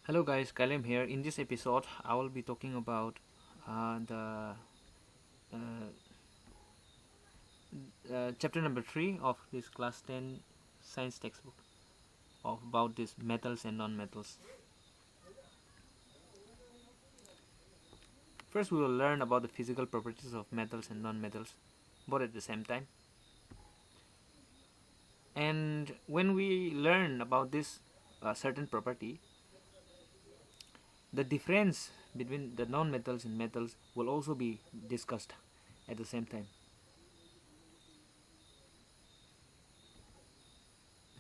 Hello guys, Kalim here. In this episode, I will be talking about the uh, chapter number 3 of this class 10 science textbook about these metals and non-metals. First, we will learn about the physical properties of metals and non-metals, both at the same time. And when we learn about this certain property, the difference between the non-metals and metals will also be discussed at the same time.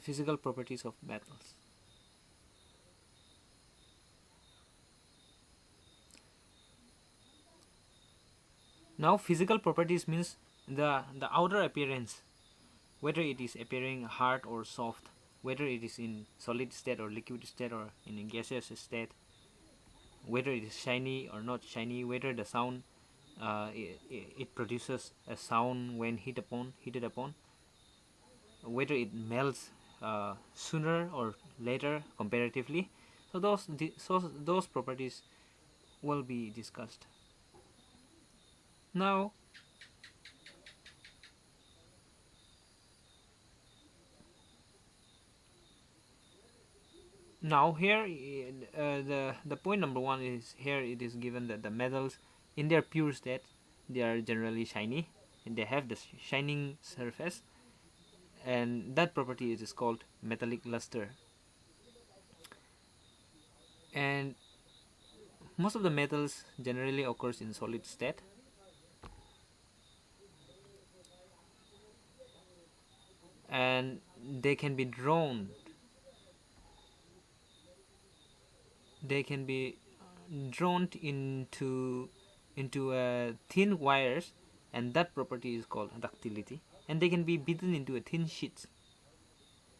Physical properties of metals. Now, physical properties means the outer appearance, whether it is appearing hard or soft, whether it is in solid state or liquid state or in a gaseous state, whether it is shiny or not shiny, whether the sound it produces a sound when heated upon, whether it melts sooner or later comparatively. So those properties will be discussed. Now, here the point number one is here. It is given that the metals in their pure state, they are generally shiny and they have the shining surface, and that property is called metallic luster. And most of the metals generally occurs in solid state, and they can be drawn into thin wires, and that property is called ductility, and they can be beaten into a thin sheets,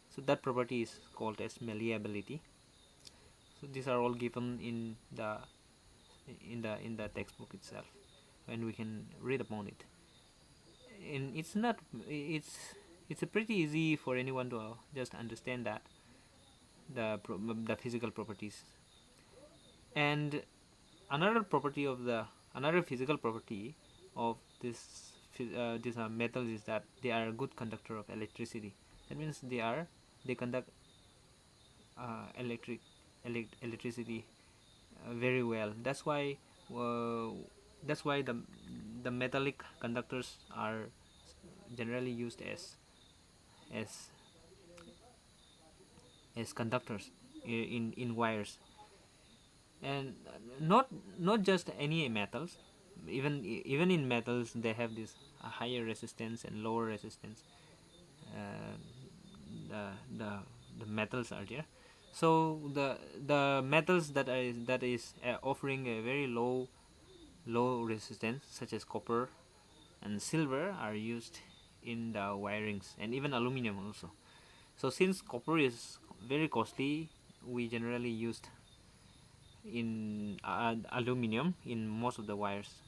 so that property is called as malleability. So these are all given in the textbook itself, and we can read upon it. And it's a pretty easy for anyone to just understand that the physical properties. And another physical property of these metals is that they are a good conductor of electricity. That means they conduct electricity very well. That's why the metallic conductors are generally used as conductors in wires. And not just any metals, even in metals they have this higher resistance and lower resistance. The metals are there. So the metals that is offering a very low resistance, such as copper and silver, are used in the wirings, and even aluminum also. So since copper is very costly, we generally used in aluminum in most of the wires,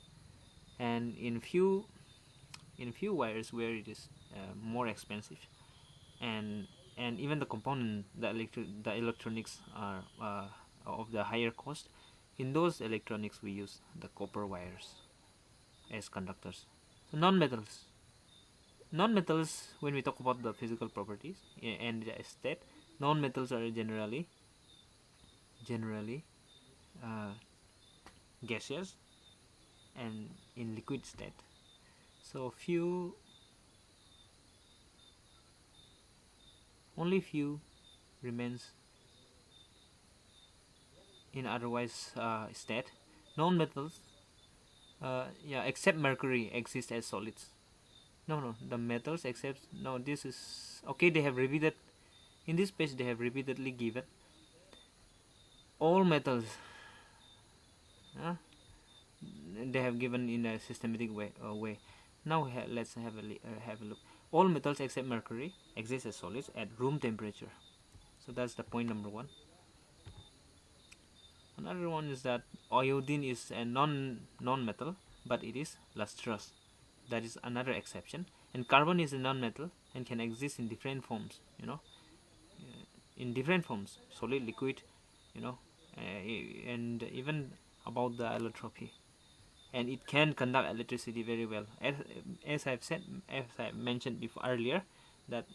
and in few wires where it is more expensive, and even the component, the electronics are of the higher cost. In those electronics we use the copper wires as conductors. So non-metals, when we talk about the physical properties and the state, non-metals are generally gaseous and in liquid state. So only few remains in otherwise state. Non-metals, except mercury, exist as solids. No, the metals except, no, this is okay. They have repeated in this page. They have repeatedly given all metals. They have given in a systematic way. Now let's have a look. All metals except mercury exist as solids at room temperature. So that's the point number one. Another one is that iodine is a non-metal, but it is lustrous. That is another exception. And carbon is a non-metal and can exist in different forms. In different forms, solid, liquid, and even about the allotropy, and it can conduct electricity very well. As I mentioned before earlier, that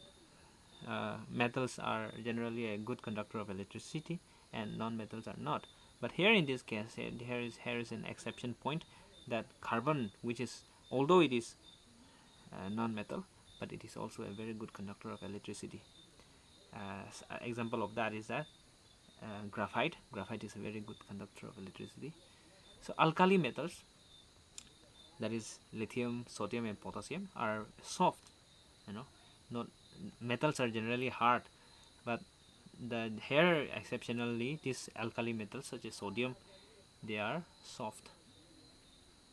metals are generally a good conductor of electricity and non-metals are not. But here in this case, here is an exception point, that carbon, which is, although it is non-metal, but it is also a very good conductor of electricity. Example of that is that graphite is a very good conductor of electricity. So alkali metals, that is lithium, sodium and potassium, are soft, not metals are generally hard, but here exceptionally these alkali metals such as sodium, they are soft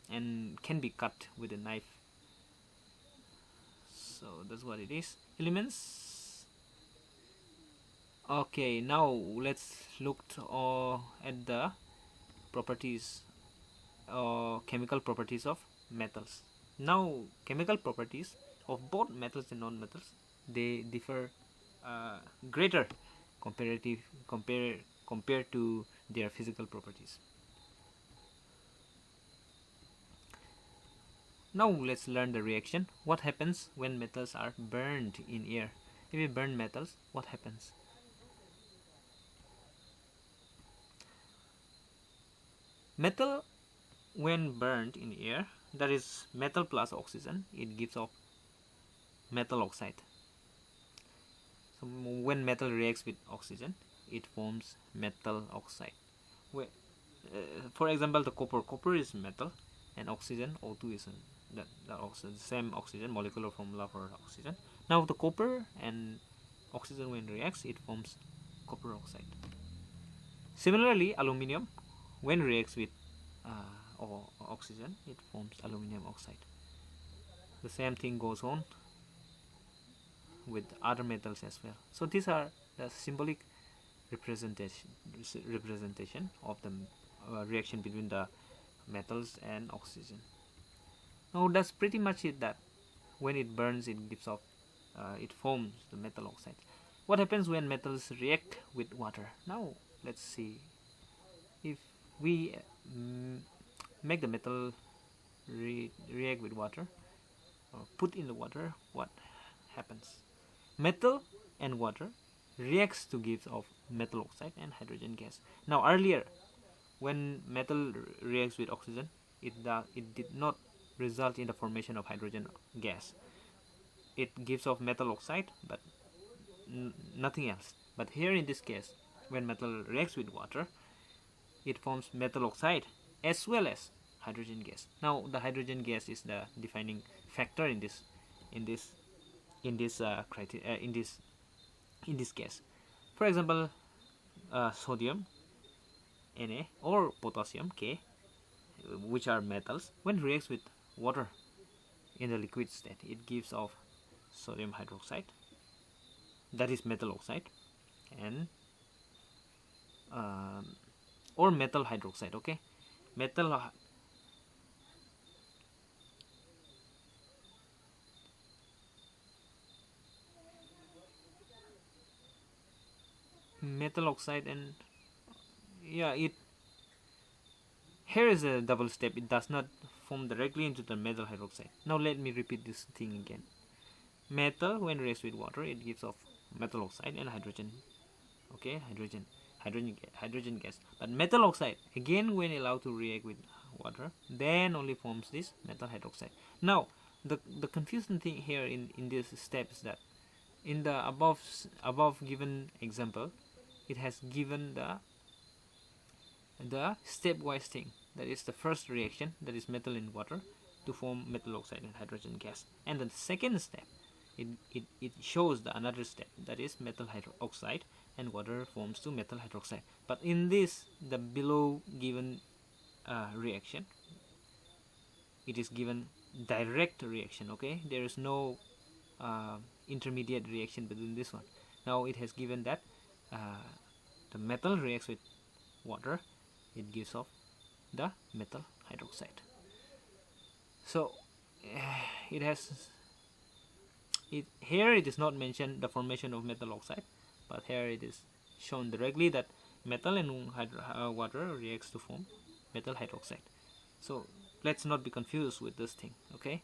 and can be cut with a knife. So that's what it is. Elements. Okay, now let's look at the properties, chemical properties of metals. Now chemical properties of both metals and non-metals, they differ greater compared to their physical properties. Now let's learn the reaction. What happens when metals are burned in air? If we burn metals, what happens? Metal, when burned in air, that is metal plus oxygen, it gives off metal oxide. So when metal reacts with oxygen, it forms metal oxide. For example, the copper is metal, and oxygen, O2, is the same oxygen, molecular formula for oxygen. Now the copper and oxygen, when reacts, it forms copper oxide. Similarly, aluminium, when reacts with oxygen, it forms aluminium oxide. The same thing goes on with other metals as well. So these are the symbolic representation of the reaction between the metals and oxygen. Now that's pretty much it, that when it burns, it gives off, it forms the metal oxide. What happens when metals react with water? Now let's see. If we make the metal react with water, or put in the water, what happens? Metal and water reacts to give off metal oxide and hydrogen gas. Now earlier, when metal reacts with oxygen, it did not result in the formation of hydrogen gas. It gives off metal oxide, but nothing else. But here in this case, when metal reacts with water, it forms metal oxide as well as hydrogen gas. Now the hydrogen gas is the defining factor in this case. For example, sodium, Na, or potassium, K, which are metals, when reacts with water in the liquid state, it gives off sodium hydroxide, that is metal oxide, and or metal hydroxide. Okay, metal oxide, and it here is a double step. It does not form directly into the metal hydroxide. Now let me repeat this thing again. Metal, when reacts with water, it gives off metal oxide and hydrogen. Okay, hydrogen gas. But metal oxide, again, when allowed to react with water, then only forms this metal hydroxide. Now the confusing thing here in this step is that in the above given example, it has given the stepwise thing, that is the first reaction, that is metal in water, to form metal oxide and hydrogen gas, and the second step, it shows the another step, that is metal hydroxide and water forms to metal hydroxide. But in this, the below given reaction, it is given direct reaction. Okay, there is no intermediate reaction between this one. Now it has given that the metal reacts with water, it gives off the metal hydroxide. So here it is not mentioned the formation of metal oxide, but here it is shown directly that metal and water reacts to form metal hydroxide. So let's not be confused with this thing, okay?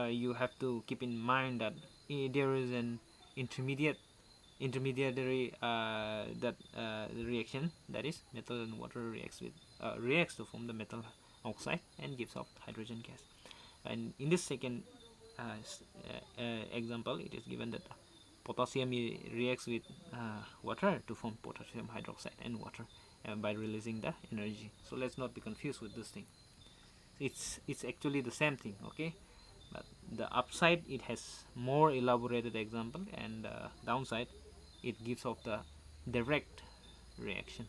You have to keep in mind that there is an intermediary that reaction, that is metal and water reacts to form the metal oxide and gives off hydrogen gas. And in this second example, it is given that potassium reacts with water to form potassium hydroxide and water by releasing the energy. So let's not be confused with this thing. It's actually the same thing, okay? But the upside, it has more elaborated example, and downside, it gives off the direct reaction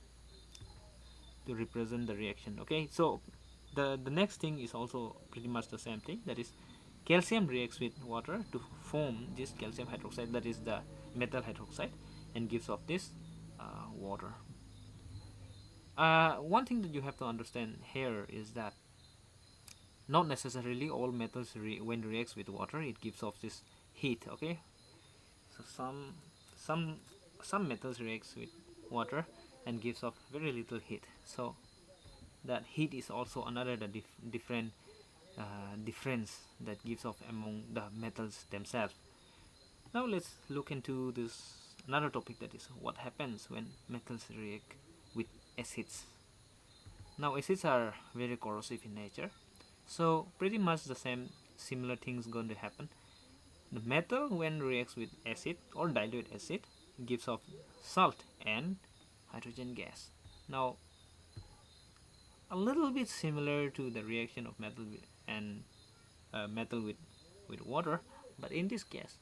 to represent the reaction, okay? So the next thing is also pretty much the same thing, that is calcium reacts with water to form this calcium hydroxide, that is the metal hydroxide, and gives off this water. One thing that you have to understand here is that not necessarily all metals when reacts with water it gives off this heat, okay? So some metals reacts with water and gives off very little heat, so that heat is also another different difference that gives off among the metals themselves. Now let's look into this another topic, that is what happens when metals react with acids. Now acids are very corrosive in nature, so pretty much the similar things going to happen. The metal when reacts with acid or dilute acid gives off salt and hydrogen gas. Now a little bit similar to the reaction of metal and metal with water, but in this case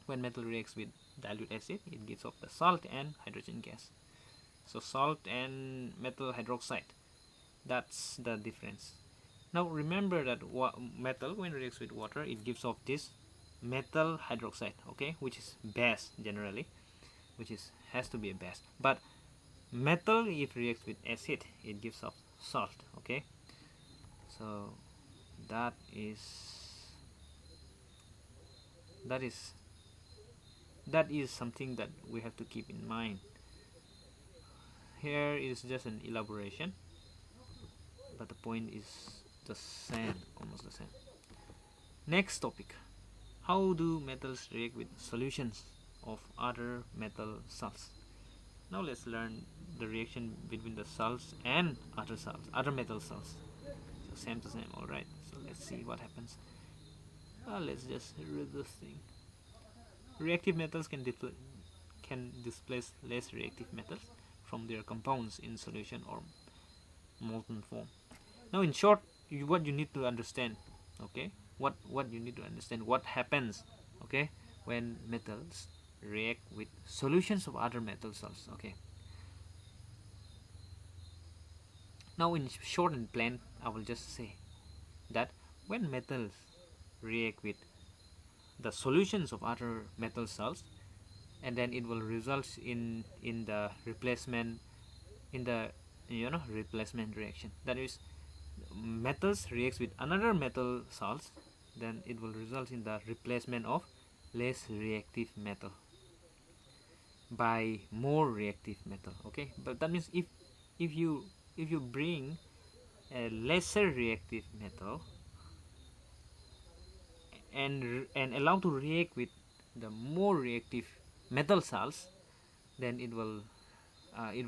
when metal reacts with dilute acid it gives off the salt and hydrogen gas. So salt and metal hydroxide, that's the difference. Now remember that metal when reacts with water it gives off this metal hydroxide, okay, which is base generally, which has to be a base. But metal if reacts with acid it gives off salt, okay? So that is something that we have to keep in mind. Here is just an elaboration, but the point is the same, almost the same. Next topic, how do metals react with solutions of other metal salts? Now let's learn the reaction between the salts and other metal salts. So same to same, alright. So let's see what happens. Let's just read this thing. Reactive metals can displace less reactive metals from their compounds in solution or molten form. Now in short, what you need to understand, okay, what you need to understand, what happens, okay, when metals react with solutions of other metal salts, okay. Now in short and plain, I will just say that when metals react with the solutions of other metal salts, and then it will result in the replacement, in the replacement reaction, that is metals reacts with another metal salts, then it will result in the replacement of less reactive metal by more reactive metal, okay. But that means if you bring a lesser reactive metal and allow to react with the more reactive metal salts, then it will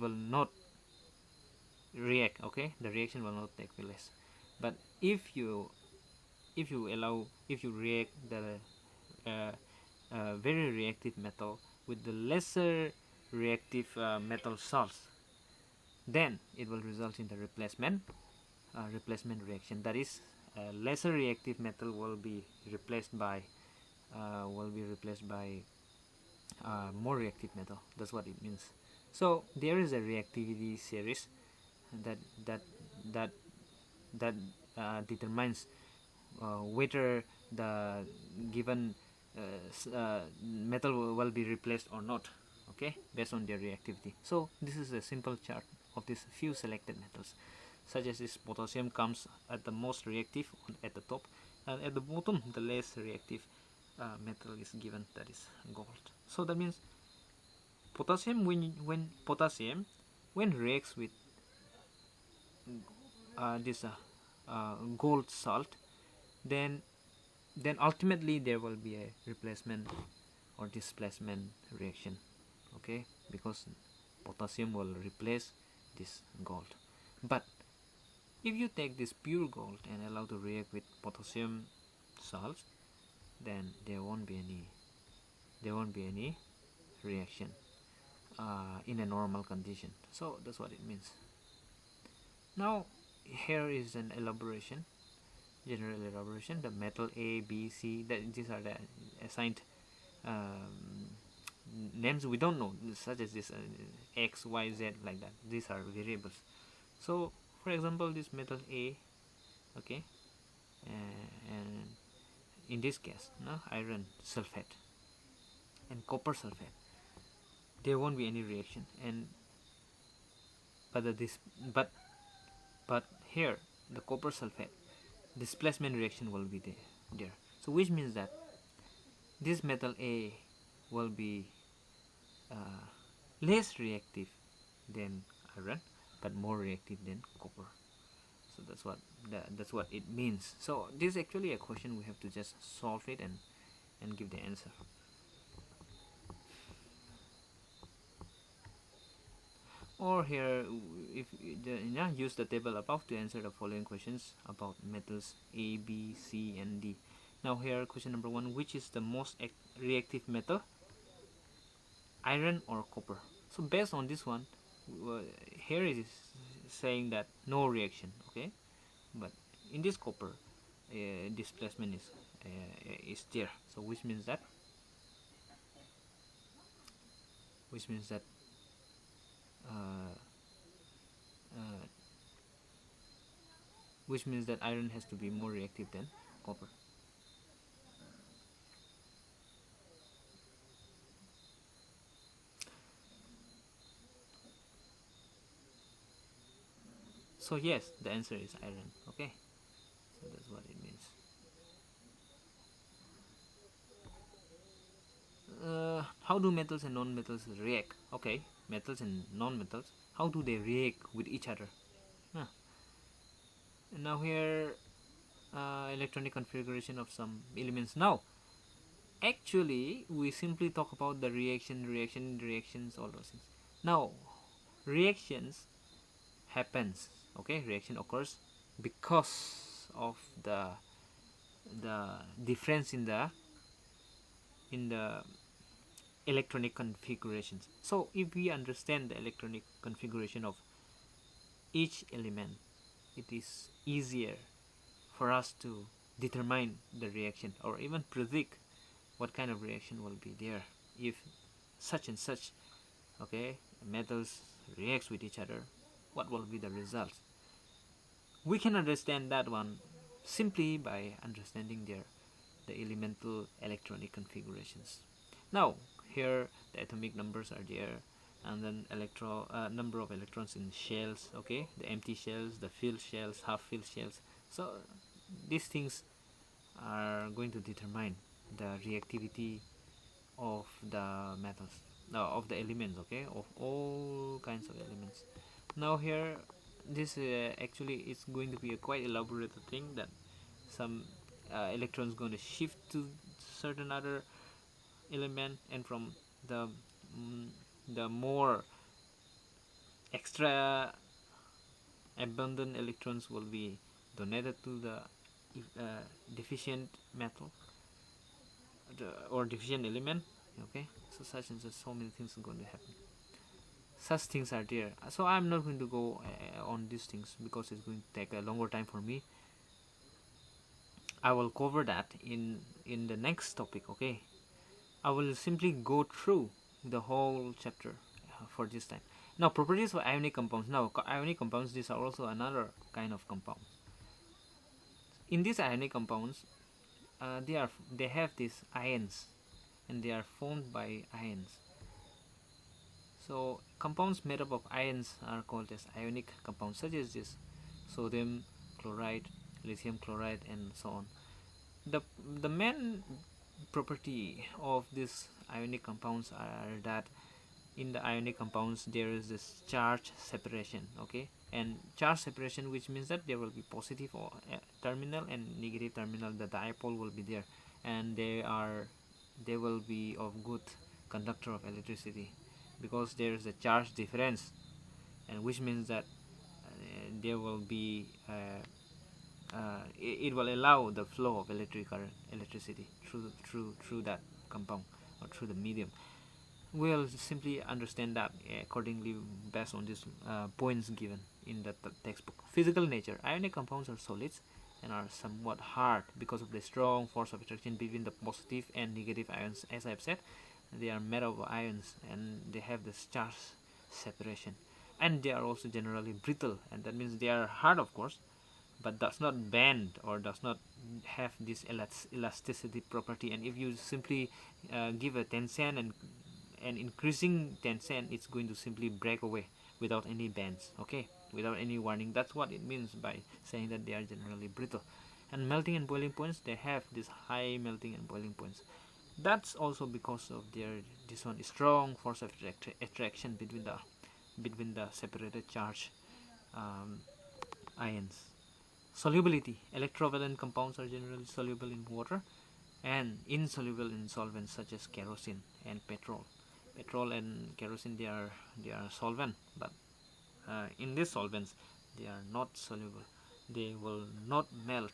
not react, okay, the reaction will not take place. But if you react the very reactive metal with the lesser reactive metal salts, then it will result in the replacement reaction, that is lesser reactive metal will be replaced by more reactive metal. That's what it means. So there is a reactivity series that determines whether the given metal will be replaced or not, okay, based on their reactivity. So this is a simple chart of these few selected metals, such as this potassium comes at the most reactive at the top, and at the bottom the less reactive metal is given, that is gold. So that means potassium, when potassium when reacts with this gold salt, then ultimately there will be a replacement or displacement reaction, okay, because potassium will replace this gold. But if you take this pure gold and allow to react with potassium salts, then there won't be any reaction in a normal condition. So that's what it means. Now here is an elaboration, general elaboration. The metal A, B, C, these are the assigned names we don't know, such as this X, Y, Z, like that. These are variables. So for example, this metal A, okay, and in this case, no, iron sulfate and copper sulfate, there won't be any reaction, and but here the copper sulfate displacement reaction will be there. So which means that this metal A will be less reactive than iron, but more reactive than copper. So that's what it means. So this is actually a question, we have to just solve it and give the answer. Or here, if use the table above to answer the following questions about metals A, B, C, and D. Now here, question number 1: which is the most reactive metal, iron or copper? So based on this one, here it is saying that no reaction, okay, but in this copper, displacement is there. So which means that iron has to be more reactive than copper. So yes, the answer is iron, okay. So that's what it means. How do metals and non-metals react? Okay, metals and non-metals, how do they react with each other? Now here, electronic configuration of some elements. Now actually we simply talk about the reactions, all those things. Now reactions happens, okay, reaction occurs because of the difference in the electronic configurations. So if we understand the electronic configuration of each element, it is easier for us to determine the reaction or even predict what kind of reaction will be there if such and such, okay, metals reacts with each other. What will be the results? We can understand that one simply by understanding the elemental electronic configurations. Now here the atomic numbers are there, and then number of electrons in shells, okay, the empty shells, the filled shells, half filled shells. So these things are going to determine the reactivity of the metals, of the elements, okay, of all kinds of elements. Now here, this actually is going to be a quite elaborate thing, that some electrons going to shift to certain other element, and from the more extra abundant electrons will be donated to the deficient metal or deficient element, okay. So such and such, so many things are going to happen. Such things are there. So I'm not going to go on these things because it's going to take a longer time for me. I will cover that in the next topic, okay. I will simply go through the whole chapter for this time. Now properties of ionic compounds. Now ionic compounds, these are also another kind of compound. In these ionic compounds, they have these ions, and they are formed by ions. So compounds made up of ions are called as ionic compounds, such as this sodium chloride, lithium chloride, and so on. The main property of these ionic compounds are that in the ionic compounds there is this charge separation, okay, and charge separation, which means that there will be positive or terminal and negative terminal. The dipole will be there, and they will be of good conductor of electricity, because there is a charge difference, and which means that there will be it will allow the flow of electricity through that compound or through the medium. We'll simply understand that accordingly based on these points given in the textbook. Physical nature. Ionic compounds are solids and are somewhat hard because of the strong force of attraction between the positive and negative ions. As I've said, they are made of ions and they have this charge separation, and they are also generally brittle, and that means they are hard, of course, but does not bend or does not have this elasticity property. And if you simply give a tension and increasing tension, it's going to simply break away without any bends, okay, without any warning. That's what it means by saying that they are generally brittle. And melting and boiling points, they have this high melting and boiling points. That's also because of this one strong force of attraction between the separated charge ions. Solubility. Electrovalent compounds are generally soluble in water and insoluble in solvents such as kerosene and petrol. Petrol and kerosene, they are solvent, but in these solvents they are not soluble. They will not melt.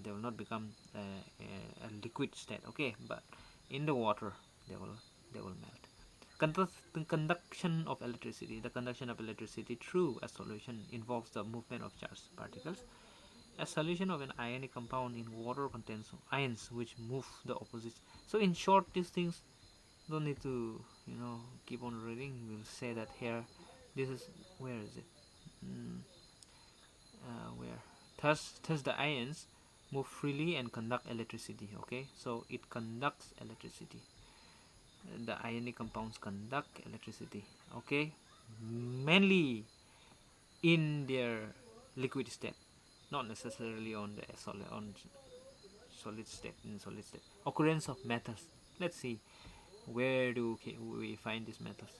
They will not become a liquid state. Okay, but in the water they will melt. Conduction of electricity. The conduction of electricity through a solution involves the movement of charged particles. A solution of an ionic compound in water contains ions which move the opposite. So in short, these things don't need to keep on reading. We'll say that here, this is, where is it, where thus the ions move freely and conduct electricity. Okay, so it conducts electricity. The ionic compounds conduct electricity, okay, mainly in their liquid state, not necessarily on the solid state. In solid state, occurrence of metals. Let's see, where do we find these metals?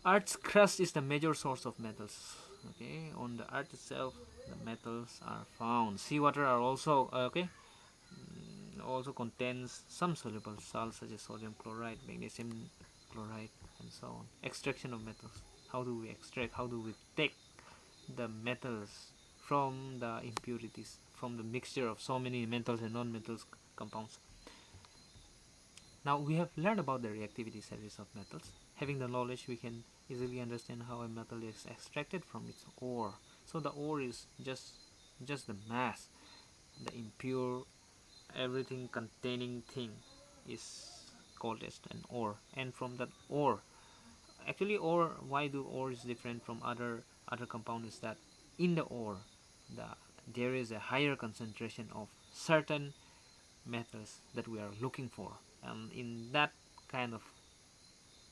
Earth's crust is the major source of metals. Okay, on the earth itself, the metals are found. Seawater are also also contains some soluble salts such as sodium chloride, magnesium chloride, and so on. Extraction of metals. How do we extract? How do we take the metals from the impurities, from the mixture of so many metals and non-metals compounds? Now we have learned about the reactivity status of metals. Having the knowledge, we can easily understand how a metal is extracted from its ore. So the ore is just the mass, the impure, everything containing thing is called as an ore. And from that ore, actually ore, why do ore is different from other compound is that in the ore there is a higher concentration of certain metals that we are looking for, and in that kind of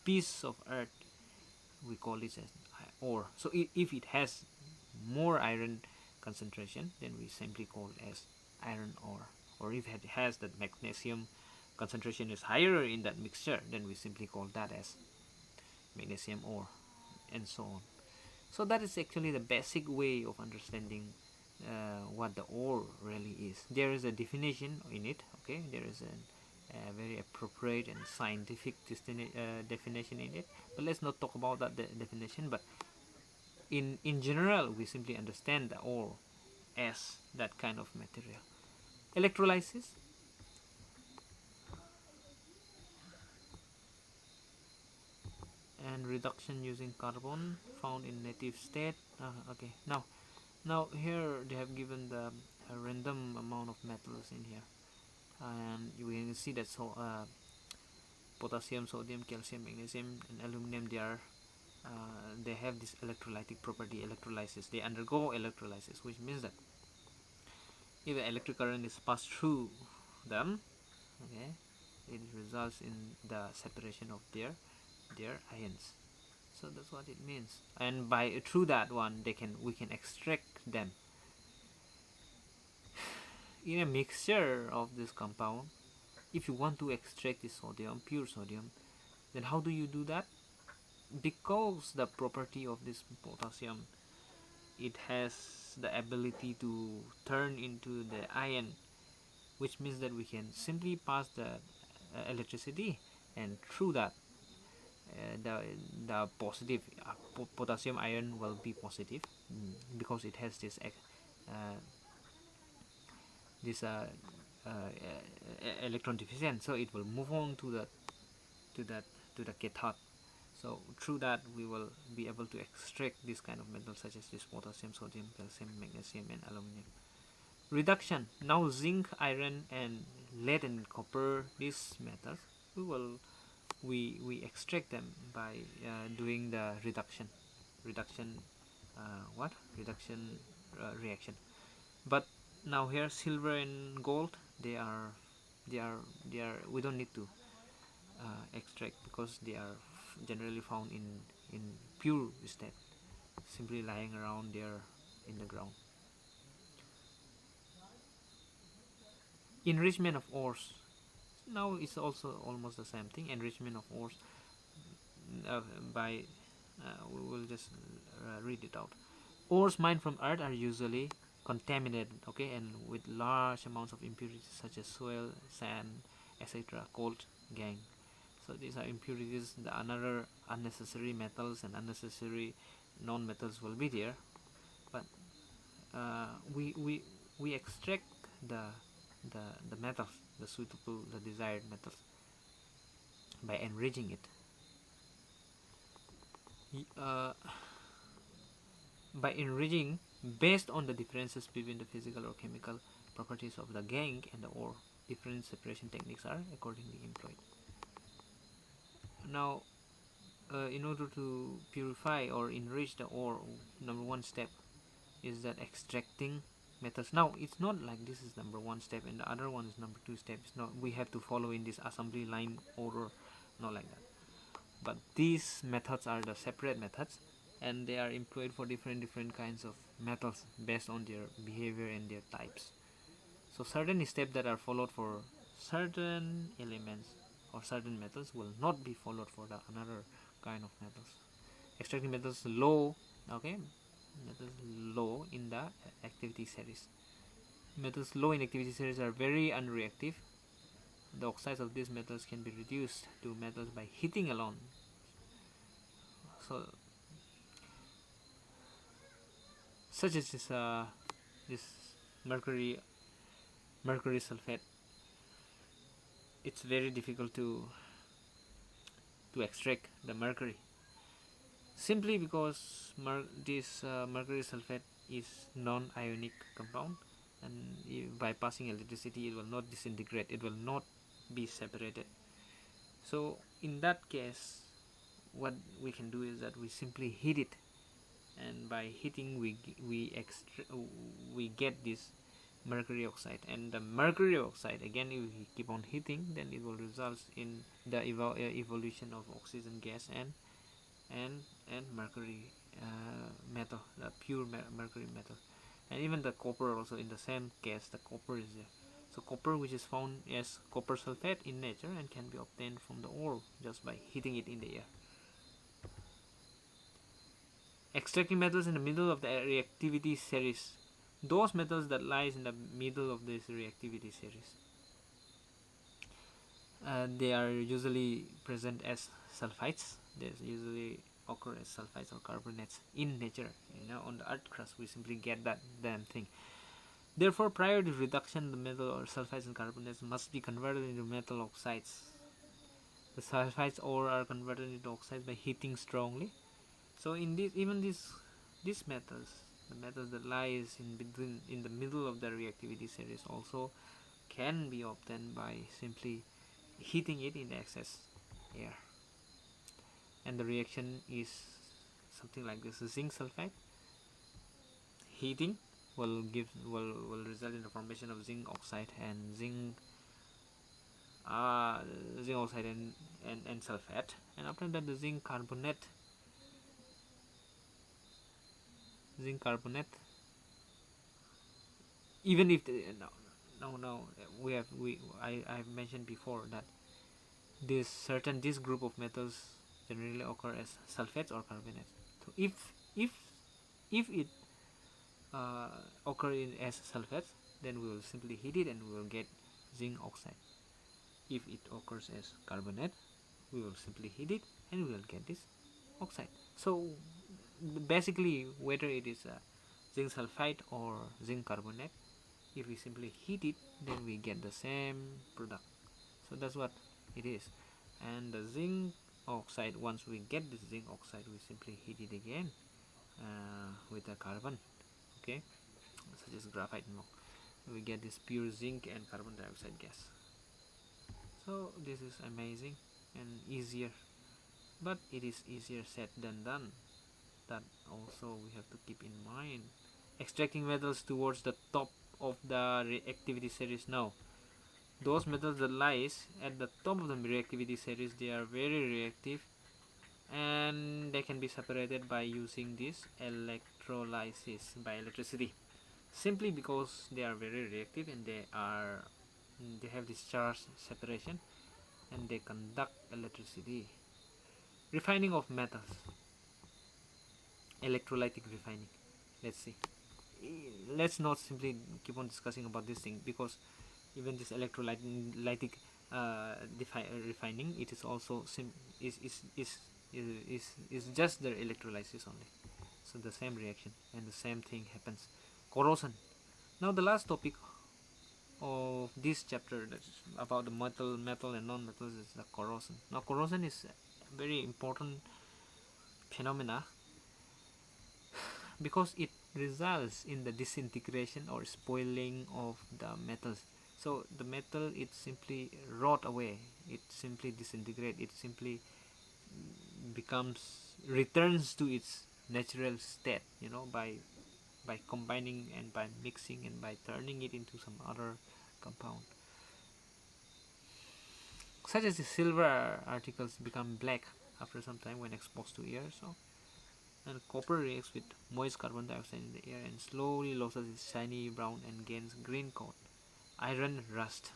piece of earth we call it as ore. So if it has more iron concentration, then we simply call it as iron ore. Or if it has that magnesium concentration is higher in that mixture, then we simply call that as magnesium ore, and so on. So that is actually the basic way of understanding what the ore really is. There is a definition in it. Okay, there is a very appropriate and scientific definition in it. But let's not talk about that definition. But in general, we simply understand the ore as that kind of material. Electrolysis. And reduction using carbon found in native state. Okay, now here they have given the random amount of metals in here, and you can see that potassium, sodium, calcium, magnesium, and aluminum, they have this electrolytic property. Electrolysis, they undergo electrolysis, which means that if an electric current is passed through them, okay, it results in the separation of their ions. So that's what it means, and through that one we can extract them. In a mixture of this compound, if you want to extract the sodium, pure sodium, Then how do you do that? Because the property of this potassium, it has the ability to turn into the ion, which means that we can simply pass the electricity, and through that the positive potassium ion will be positive, because it has uh, this electron deficient, so it will move on to the to that to the cathode. So through that we will be able to extract this kind of metals such as this potassium, sodium, calcium, magnesium, and aluminum. Reduction. Now zinc, iron, and lead and copper, these metals, we extract them by doing the reduction reaction. But now here silver and gold, they are we don't need to extract, because they are generally found in pure state, simply lying around there in the ground. Enrichment of ores. Now it's also almost the same thing. Enrichment of ores by we will just read it out. Ores mined from earth are usually contaminated, okay, and with large amounts of impurities such as soil, sand, etc., called gangue. So these are impurities. The another unnecessary metals and unnecessary non-metals will be there, but we extract the metals, the suitable, the desired metals, by enriching it. By enriching based on the differences between the physical or chemical properties of the gangue and the ore, different separation techniques are accordingly employed. Now, in order to purify or enrich the ore, number one step is that extracting metals. Now it's not like this is number one step and the other one is number two step. It's not, we have to follow in this assembly line order, not like that. But these methods are the separate methods, and they are employed for different kinds of metals based on their behavior and their types. So certain steps that are followed for certain elements or certain metals will not be followed for the another kind of metals. Extracting metals low, okay, metals low in the activity series. Metals low in activity series are very unreactive. The oxides of these metals can be reduced to metals by heating alone. So such as this mercury sulfate, it's very difficult to extract the mercury, simply because this mercury sulfate is non-ionic compound, and by passing electricity it will not disintegrate, it will not be separated. So in that case, what we can do is that we simply heat it, and by heating we get this mercury oxide, and the mercury oxide, again, if we keep on heating, then it will result in the evolution of oxygen gas and mercury metal, the pure mercury metal. And even the copper also, in the same case, the copper is there. So copper, which is found as copper sulfate in nature and can be obtained from the ore just by heating it in the air. Extracting metals in the middle of the reactivity series. Those metals that lies in the middle of this reactivity series, they are usually present as sulfides. They usually occur as sulfides or carbonates in nature. On the earth crust we simply get that damn thing. Therefore, prior to reduction, the metal or sulfides and carbonates must be converted into metal oxides. The sulfides ore are converted into oxides by heating strongly. So in this, even these metals, the metals that lies in the middle of the reactivity series, also can be obtained by simply heating it in excess air. And the reaction is something like this: zinc sulfide heating will result in the formation of zinc oxide and zinc oxide and sulfate. And after that, the zinc carbonate, even if I have mentioned before that this group of metals generally occur as sulfates or carbonates. So if it occur in as sulfates, then we will simply heat it and we will get zinc oxide. If it occurs as carbonate, we will simply heat it and we will get this oxide. So basically, whether it is a zinc sulfide or zinc carbonate, if we simply heat it, then we get the same product. So that's what it is. And the zinc oxide, once we get this zinc oxide, we simply heat it again with a carbon, okay, such as graphite. No, we get this pure zinc and carbon dioxide gas. So this is amazing and easier, but it is easier said than done. That also we have to keep in mind. Extracting metals towards the top of the reactivity series. Now, those metals that lies at the top of the reactivity series, they are very reactive and they can be separated by using this electrolysis by electricity, simply because they are very reactive and they have this charge separation and they conduct electricity. Refining of metals, electrolytic refining. Let's see. Let's not simply keep on discussing about this thing, because even this electrolytic refining, it is also is just the electrolysis only. So the same reaction and the same thing happens. Corrosion. Now the last topic of this chapter, that's about the metal and non-metals, is the corrosion. Now corrosion is a very important phenomena because it results in the disintegration or spoiling of the metals. So the metal, it simply rot away, it simply disintegrates, it simply returns to its natural state, by combining and by mixing and by turning it into some other compound, such as the silver articles become black after some time when exposed to air. So, and copper reacts with moist carbon dioxide in the air and slowly loses its shiny brown and gains green coat. Iron rust.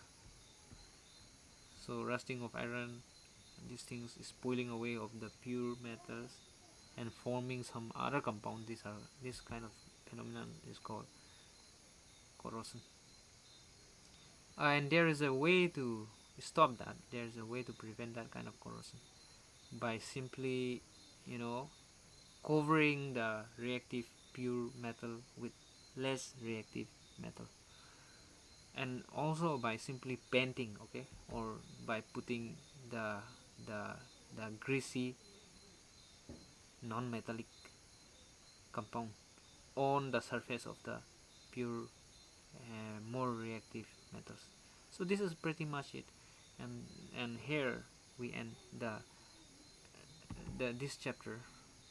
So rusting of iron, these things is pulling away of the pure metals and forming some other compound. This kind of phenomenon is called corrosion. And there is a way to stop that. There is a way to prevent that kind of corrosion by simply, covering the reactive pure metal with less reactive metal, and also by simply painting, okay, or by putting the greasy non-metallic compound on the surface of the pure more reactive metals. So this is pretty much it, and here we end this chapter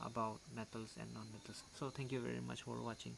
about metals and non-metals. So thank you very much for watching.